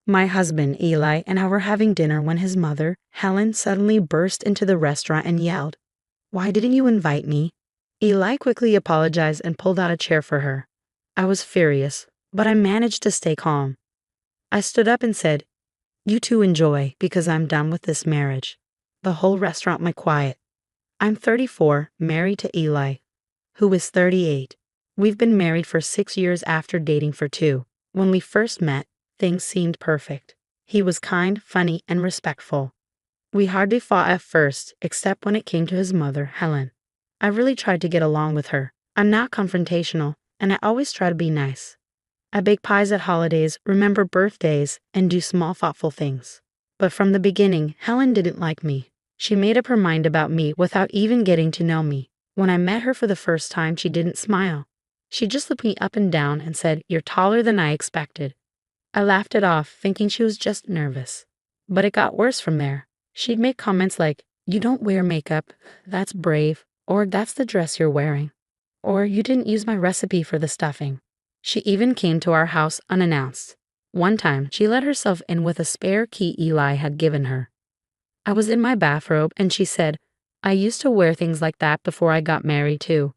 My husband, Eli, and I were having dinner when his mother, Helen, suddenly burst into the restaurant and yelled, "Why didn't you invite me?" Eli quickly apologized and pulled out a chair for her. I was furious, but I managed to stay calm. I stood up and said, "You two enjoy, because I'm done with this marriage." The whole restaurant went quiet. I'm 34, married to Eli, who is 38. We've been married for 6 years after dating for 2. When we first met, things seemed perfect. He was kind, funny, and respectful. We hardly fought at first, except when it came to his mother, Helen. I really tried to get along with her. I'm not confrontational, and I always try to be nice. I bake pies at holidays, remember birthdays, and do small thoughtful things. But from the beginning, Helen didn't like me. She made up her mind about me without even getting to know me. When I met her for the first time, she didn't smile. She just looked me up and down and said, "You're taller than I expected." I laughed it off, thinking she was just nervous. But it got worse from there. She'd make comments like, "You don't wear makeup, that's brave," or "That's the dress you're wearing," or "You didn't use my recipe for the stuffing." She even came to our house unannounced. One time, she let herself in with a spare key Eli had given her. I was in my bathrobe and she said, "I used to wear things like that before I got married too."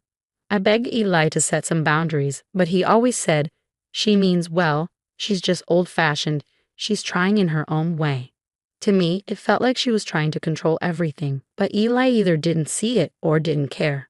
I begged Eli to set some boundaries, but he always said, "She means well, she's just old-fashioned, she's trying in her own way." To me, it felt like she was trying to control everything, but Eli either didn't see it or didn't care.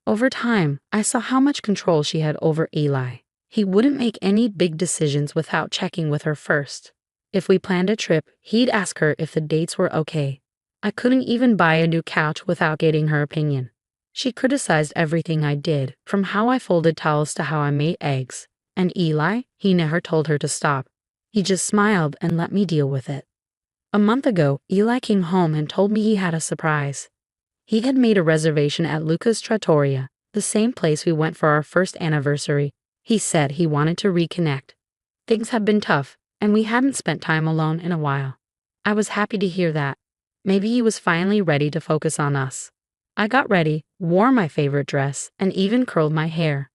Over time, I saw how much control she had over Eli. He wouldn't make any big decisions without checking with her first. If we planned a trip, he'd ask her if the dates were okay. I couldn't even buy a new couch without getting her opinion. She criticized everything I did, from how I folded towels to how I made eggs. And Eli, he never told her to stop. He just smiled and let me deal with it. A month ago, Eli came home and told me he had a surprise. He had made a reservation at Luca's Trattoria, the same place we went for our first anniversary. He said he wanted to reconnect. Things had been tough, and we hadn't spent time alone in a while. I was happy to hear that. Maybe he was finally ready to focus on us. I got ready, wore my favorite dress, and even curled my hair.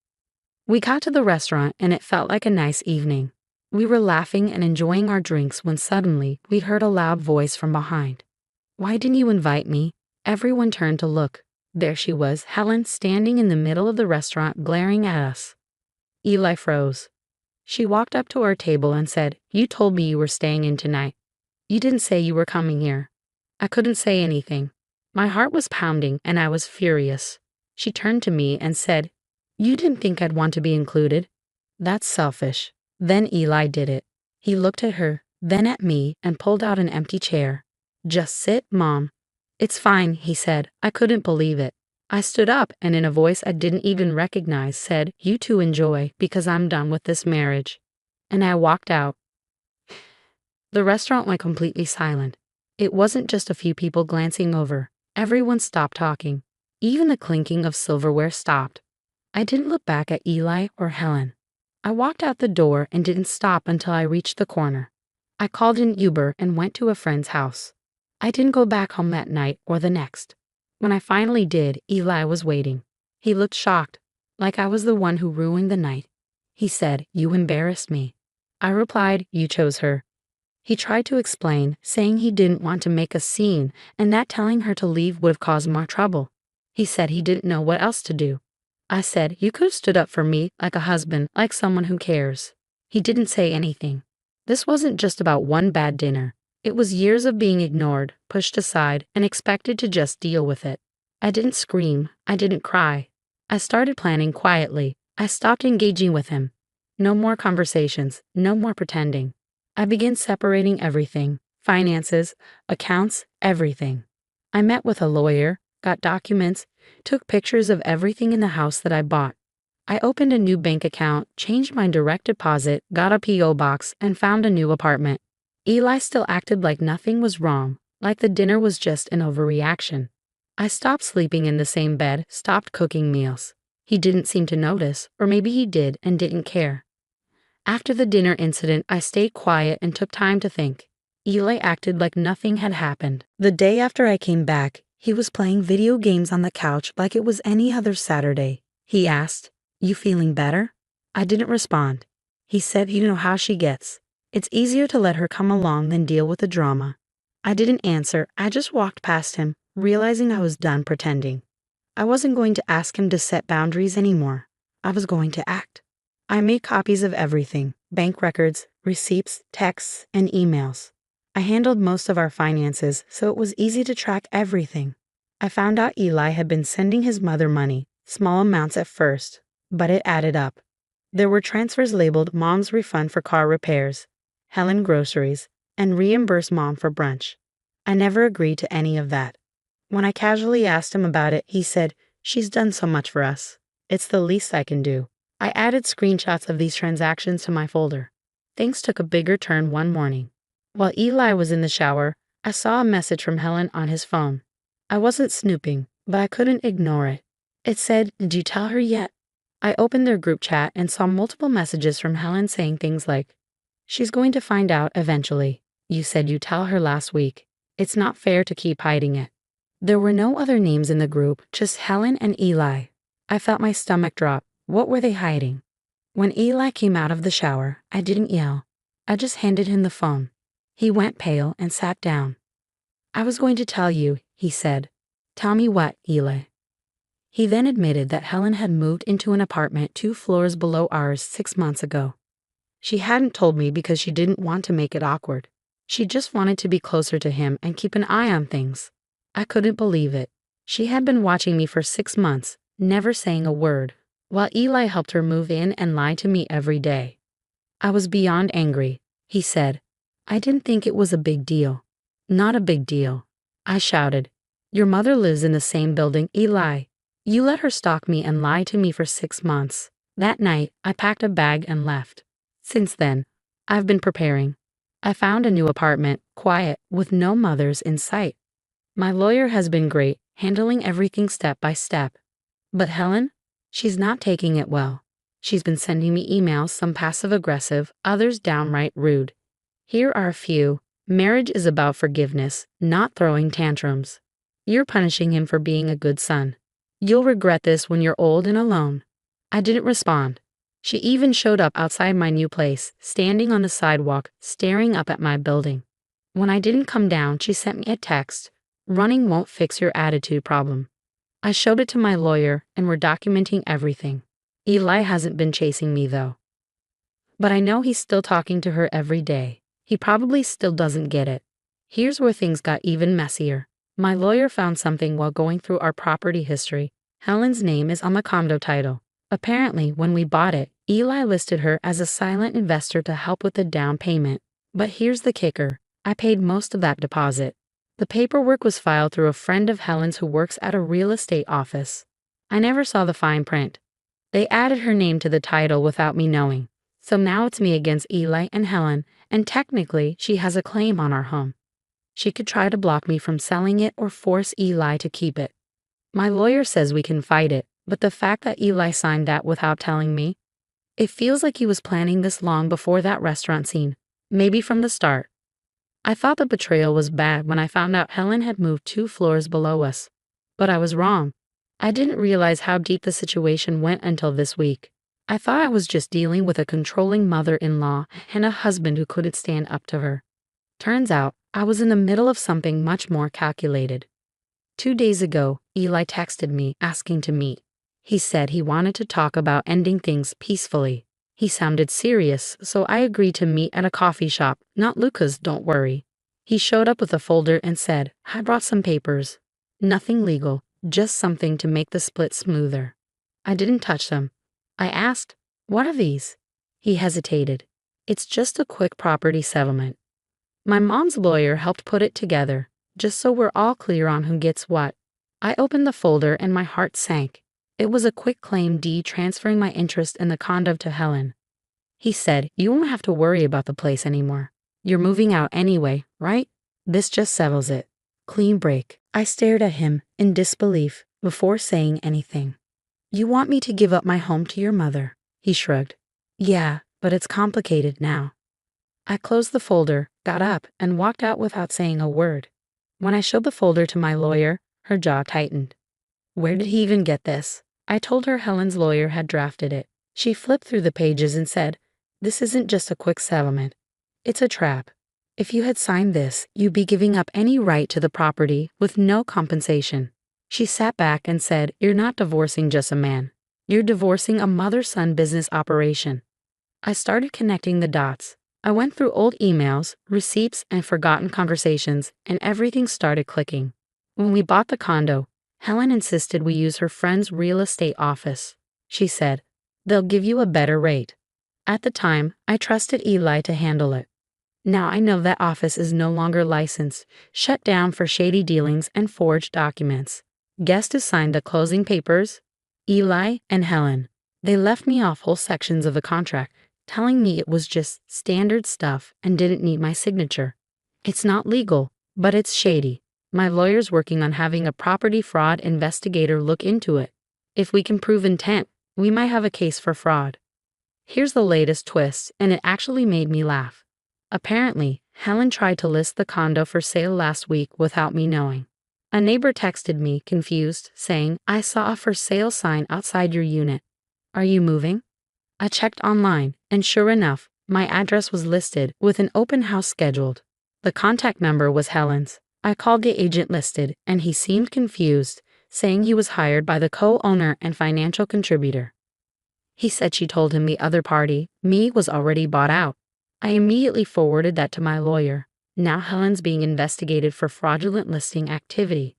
We got to the restaurant and it felt like a nice evening. We were laughing and enjoying our drinks when suddenly we heard a loud voice from behind. "Why didn't you invite me?" Everyone turned to look. There she was, Helen, standing in the middle of the restaurant glaring at us. Eli froze. She walked up to our table and said, "You told me you were staying in tonight. You didn't say you were coming here." I couldn't say anything. My heart was pounding and I was furious. She turned to me and said, "You didn't think I'd want to be included?" "That's selfish." Then Eli did it. He looked at her, then at me, and pulled out an empty chair. "Just sit, Mom." "It's fine," he said. I couldn't believe it. I stood up and in a voice I didn't even recognize said, "You two enjoy, because I'm done with this marriage." And I walked out. The restaurant went completely silent. It wasn't just a few people glancing over. Everyone stopped talking. Even the clinking of silverware stopped. I didn't look back at Eli or Helen. I walked out the door and didn't stop until I reached the corner. I called an Uber and went to a friend's house. I didn't go back home that night or the next. When I finally did, Eli was waiting. He looked shocked, like I was the one who ruined the night. He said, "You embarrassed me." I replied, "You chose her." He tried to explain, saying he didn't want to make a scene and that telling her to leave would have caused more trouble. He said he didn't know what else to do. I said, "You could have stood up for me like a husband, like someone who cares." He didn't say anything. This wasn't just about one bad dinner. It was years of being ignored, pushed aside, and expected to just deal with it. I didn't scream. I didn't cry. I started planning quietly. I stopped engaging with him. No more conversations. No more pretending. I began separating everything. Finances, accounts, everything. I met with a lawyer, got documents, took pictures of everything in the house that I bought. I opened a new bank account, changed my direct deposit, got a P.O. box, and found a new apartment. Eli still acted like nothing was wrong, like the dinner was just an overreaction. I stopped sleeping in the same bed, stopped cooking meals. He didn't seem to notice, or maybe he did and didn't care. After the dinner incident, I stayed quiet and took time to think. Eli acted like nothing had happened. The day after I came back, he was playing video games on the couch like it was any other Saturday. He asked, "You feeling better?" I didn't respond. He said, "You know how she gets. It's easier to let her come along than deal with the drama. I didn't answer, I just walked past him, realizing I was done pretending. I wasn't going to ask him to set boundaries anymore. I was going to act. I made copies of everything: bank records, receipts, texts, and emails. I handled most of our finances, so it was easy to track everything. I found out Eli had been sending his mother money, small amounts at first, but it added up. There were transfers labeled Mom's refund for car repairs, Helen groceries, and reimburse Mom for brunch. I never agreed to any of that. When I casually asked him about it, he said, "She's done so much for us. It's the least I can do." I added screenshots of these transactions to my folder. Things took a bigger turn one morning. While Eli was in the shower, I saw a message from Helen on his phone. I wasn't snooping, but I couldn't ignore it. It said, "Did you tell her yet?" I opened their group chat and saw multiple messages from Helen saying things like, "She's going to find out eventually. You said you'd tell her last week. It's not fair to keep hiding it." There were no other names in the group, just Helen and Eli. I felt my stomach drop. What were they hiding? When Eli came out of the shower, I didn't yell. I just handed him the phone. He went pale and sat down. "I was going to tell you," he said. "Tell me what, Eli?" He then admitted that Helen had moved into an apartment 2 floors below ours 6 months ago. She hadn't told me because she didn't want to make it awkward. She just wanted to be closer to him and keep an eye on things. I couldn't believe it. She had been watching me for 6 months, never saying a word, while Eli helped her move in and lie to me every day. I was beyond angry. He said, "I didn't think it was a big deal." "Not a big deal." I shouted. "Your mother lives in the same building, Eli. You let her stalk me and lie to me for 6 months. That night, I packed a bag and left. Since then, I've been preparing. I found a new apartment, quiet, with no mothers in sight. My lawyer has been great, handling everything step by step. But Helen? She's not taking it well. She's been sending me emails, some passive-aggressive, others downright rude. Here are a few. Marriage is about forgiveness, not throwing tantrums. You're punishing him for being a good son. You'll regret this when you're old and alone." I didn't respond. She even showed up outside my new place, standing on the sidewalk, staring up at my building. When I didn't come down, she sent me a text. "Running won't fix your attitude problem." I showed it to my lawyer, and we're documenting everything. Eli hasn't been chasing me, though. But I know he's still talking to her every day. He probably still doesn't get it. Here's where things got even messier. My lawyer found something while going through our property history. Helen's name is on the condo title. Apparently, when we bought it, Eli listed her as a silent investor to help with the down payment. But here's the kicker. I paid most of that deposit. The paperwork was filed through a friend of Helen's who works at a real estate office. I never saw the fine print. They added her name to the title without me knowing. So now it's me against Eli and Helen, and technically she has a claim on our home. She could try to block me from selling it or force Eli to keep it. My lawyer says we can fight it, but the fact that Eli signed that without telling me, it feels like he was planning this long before that restaurant scene, maybe from the start. I thought the betrayal was bad when I found out Helen had moved 2 floors below us. But I was wrong. I didn't realize how deep the situation went until this week. I thought I was just dealing with a controlling mother-in-law and a husband who couldn't stand up to her. Turns out, I was in the middle of something much more calculated. 2 days ago, Eli texted me asking to meet. He said he wanted to talk about ending things peacefully. He sounded serious, so I agreed to meet at a coffee shop, not Luca's, don't worry. He showed up with a folder and said, "I brought some papers." Nothing legal, just something to make the split smoother. I didn't touch them. I asked, "What are these?" He hesitated. "It's just a quick property settlement. My mom's lawyer helped put it together, just so we're all clear on who gets what." I opened the folder and my heart sank. It was a quick claim deed transferring my interest in the condo to Helen. He said, "You won't have to worry about the place anymore. You're moving out anyway, right? This just settles it." Clean break. I stared at him in disbelief before saying anything. "You want me to give up my home to your mother?" He shrugged. "Yeah, but it's complicated now." I closed the folder, got up, and walked out without saying a word. When I showed the folder to my lawyer, her jaw tightened. Where did he even get this? I told her Helen's lawyer had drafted it. She flipped through the pages and said, "This isn't just a quick settlement. It's a trap. If you had signed this, you'd be giving up any right to the property with no compensation. She sat back and said, "You're not divorcing just a man. You're divorcing a mother-son business operation." I started connecting the dots. I went through old emails, receipts, and forgotten conversations, and everything started clicking. When we bought the condo, Helen insisted we use her friend's real estate office. She said, "They'll give you a better rate." At the time, I trusted Eli to handle it. Now I know that office is no longer licensed, shut down for shady dealings and forged documents. Guess who signed the closing papers? Eli and Helen. They left me off whole sections of the contract, telling me it was just standard stuff and didn't need my signature. It's not legal, but it's shady. My lawyer's working on having a property fraud investigator look into it. If we can prove intent, we might have a case for fraud. Here's the latest twist, and it actually made me laugh. Apparently, Helen tried to list the condo for sale last week without me knowing. A neighbor texted me, confused, saying, "I saw a for sale sign outside your unit. Are you moving?" I checked online, and sure enough, my address was listed with an open house scheduled. The contact number was Helen's. I called the agent listed, and he seemed confused, saying he was hired by the co-owner and financial contributor. He said she told him the other party, me, was already bought out. I immediately forwarded that to my lawyer. Now Helen's being investigated for fraudulent listing activity.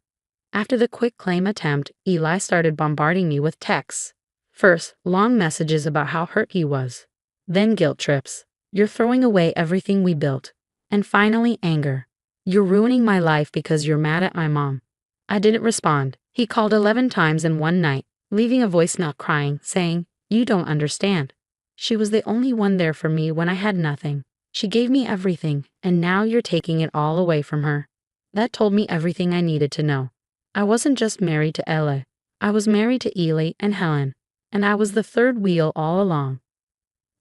After the quick claim attempt, Eli started bombarding me with texts. First, long messages about how hurt he was. Then guilt trips. "You're throwing away everything we built." And finally, anger. "You're ruining my life because you're mad at my mom." I didn't respond. He called 11 times in one night, leaving a voicemail crying, saying, "You don't understand. She was the only one there for me when I had nothing. She gave me everything, and now you're taking it all away from her." That told me everything I needed to know. I wasn't just married to Ella. I was married to Eli and Helen, and I was the third wheel all along.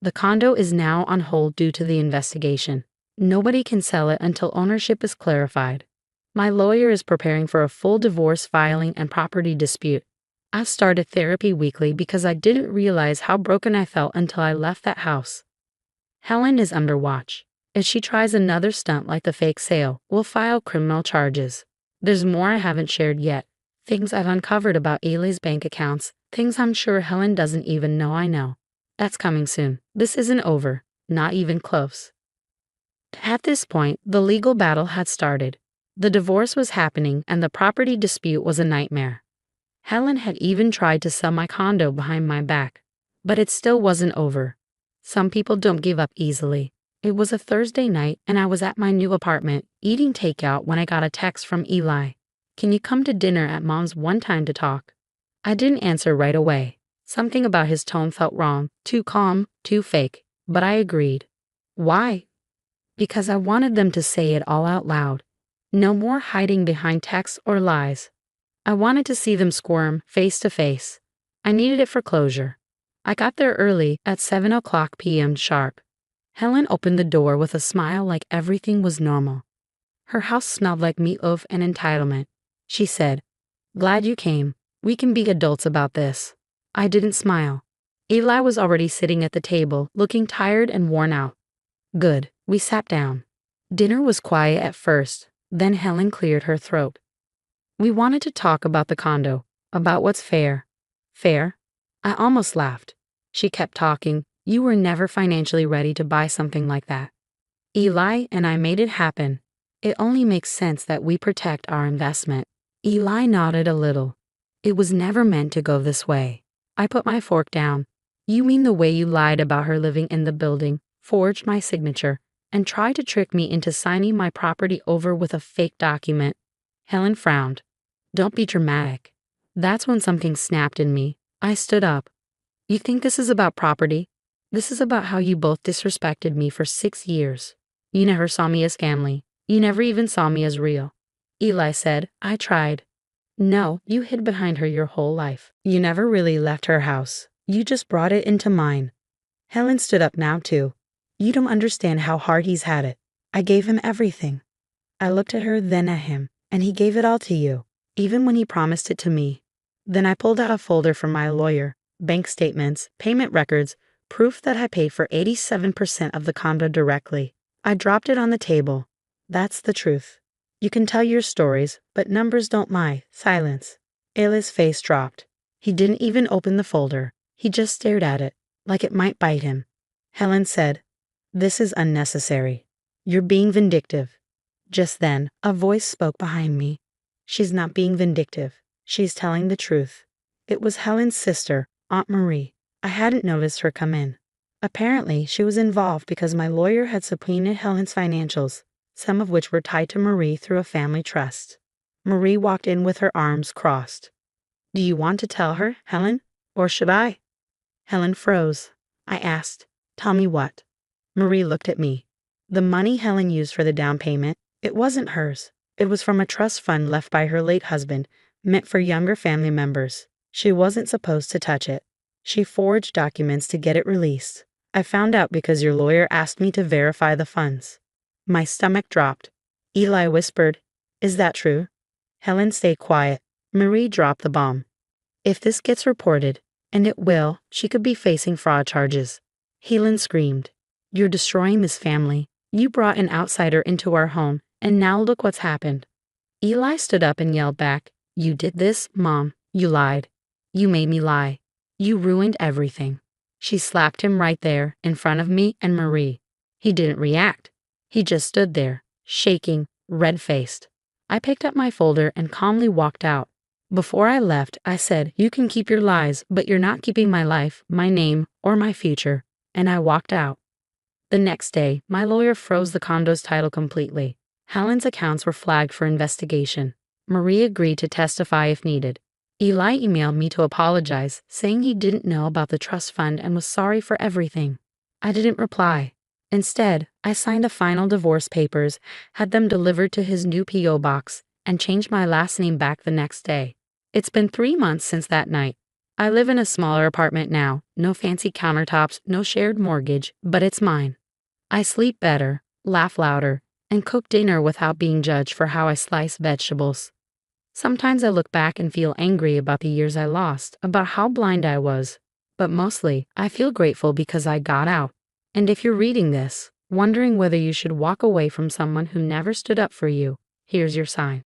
The condo is now on hold due to the investigation. Nobody can sell it until ownership is clarified. My lawyer is preparing for a full divorce filing and property dispute. I've started therapy weekly because I didn't realize how broken I felt until I left that house. Helen is under watch. If she tries another stunt like the fake sale, we'll file criminal charges. There's more I haven't shared yet. Things I've uncovered about Eli's bank accounts, things I'm sure Helen doesn't even know I know. That's coming soon. This isn't over, not even close. At this point, the legal battle had started. The divorce was happening and the property dispute was a nightmare. Helen had even tried to sell my condo behind my back, but it still wasn't over. Some people don't give up easily. It was a Thursday night and I was at my new apartment, eating takeout when I got a text from Eli. "Can you come to dinner at Mom's one time to talk?" I didn't answer right away. Something about his tone felt wrong, too calm, too fake, but I agreed. Why? Because I wanted them to say it all out loud. No more hiding behind texts or lies. I wanted to see them squirm face to face. I needed it for closure. I got there early at 7:00 p.m. sharp. Helen opened the door with a smile like everything was normal. Her house smelled like meatloaf and entitlement. She said, "Glad you came. We can be adults about this." I didn't smile. Eli was already sitting at the table, looking tired and worn out. Good. We sat down. Dinner was quiet at first, then Helen cleared her throat. "We wanted to talk about the condo, about what's fair." Fair? I almost laughed. She kept talking. "You were never financially ready to buy something like that. Eli and I made it happen. It only makes sense that we protect our investment." Eli nodded a little. "It was never meant to go this way." I put my fork down. "You mean the way you lied about her living in the building, forged my signature, and tried to trick me into signing my property over with a fake document?" Helen frowned. "Don't be dramatic." That's when something snapped in me. I stood up. "You think this is about property? This is about how you both disrespected me for 6 years. You never saw me as family. You never even saw me as real." Eli said, "I tried." "No, you hid behind her your whole life. You never really left her house. You just brought it into mine." Helen stood up now too. "You don't understand how hard he's had it. I gave him everything." I looked at her, then at him, "And he gave it all to you, even when he promised it to me." Then I pulled out a folder from my lawyer, bank statements, payment records, proof that I paid for 87% of the condo directly. I dropped it on the table. That's the truth. You can tell your stories, but numbers don't lie. Silence. Ayla's face dropped. He didn't even open the folder. He just stared at it, like it might bite him. Helen said, "This is unnecessary. You're being vindictive." Just then, a voice spoke behind me. "She's not being vindictive. She's telling the truth." It was Helen's sister, Aunt Marie. I hadn't noticed her come in. Apparently, she was involved because my lawyer had subpoenaed Helen's financials, some of which were tied to Marie through a family trust. Marie walked in with her arms crossed. "Do you want to tell her, Helen? Or should I?" Helen froze. I asked, "Tell me what?" Marie looked at me. The money Helen used for the down payment, it wasn't hers. It was from a trust fund left by her late husband, meant for younger family members. She wasn't supposed to touch it. She forged documents to get it released. I found out because your lawyer asked me to verify the funds. My stomach dropped. Eli whispered, "Is that true?" Helen stayed quiet. Marie dropped the bomb. "If this gets reported, and it will, she could be facing fraud charges." Helen screamed, "You're destroying this family. You brought an outsider into our home, and now look what's happened." Eli stood up and yelled back, "You did this, Mom. You lied. You made me lie. You ruined everything." She slapped him right there, in front of me and Marie. He didn't react. He just stood there, shaking, red-faced. I picked up my folder and calmly walked out. Before I left, I said, "You can keep your lies, but you're not keeping my life, my name, or my future." And I walked out. The next day, my lawyer froze the condo's title completely. Helen's accounts were flagged for investigation. Marie agreed to testify if needed. Eli emailed me to apologize, saying he didn't know about the trust fund and was sorry for everything. I didn't reply. Instead, I signed the final divorce papers, had them delivered to his new P.O. box, and changed my last name back the next day. It's been 3 months since that night. I live in a smaller apartment now, no fancy countertops, no shared mortgage, but it's mine. I sleep better, laugh louder, and cook dinner without being judged for how I slice vegetables. Sometimes I look back and feel angry about the years I lost, about how blind I was. But mostly, I feel grateful because I got out. And if you're reading this, wondering whether you should walk away from someone who never stood up for you, here's your sign.